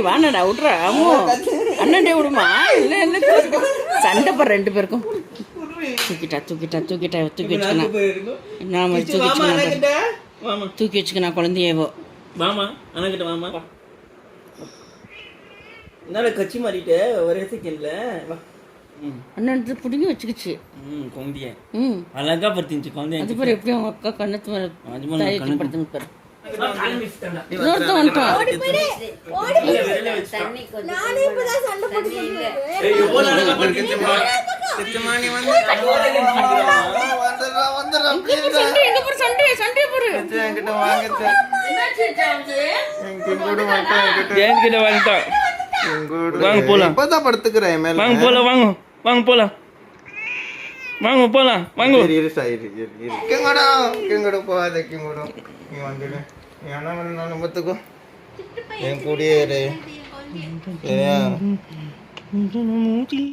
வானடா விட்றா அம்மோ அண்ணன்டே விடுமா இல்லை சண்டை போடுற 2 பேருக்கும் தூக்கி வச்சுக்கணும் நாம தூக்கி வச்சுக்கணும் குழந்தையவோ மாமா அண்ணகிட்ட மாமா என்னால கட்சி மாறிட்டு ஒரே செகண்ட்ல அண்ணன் பிடிங்கி வச்சுக்கிச்சு குழந்தைய அழகா படுத்துச்சு குழந்தைய அது பாரு எப்படி அவங்க அக்கா கண்ணத்து மேல படுத்துன்னு பாரு என் கூடியே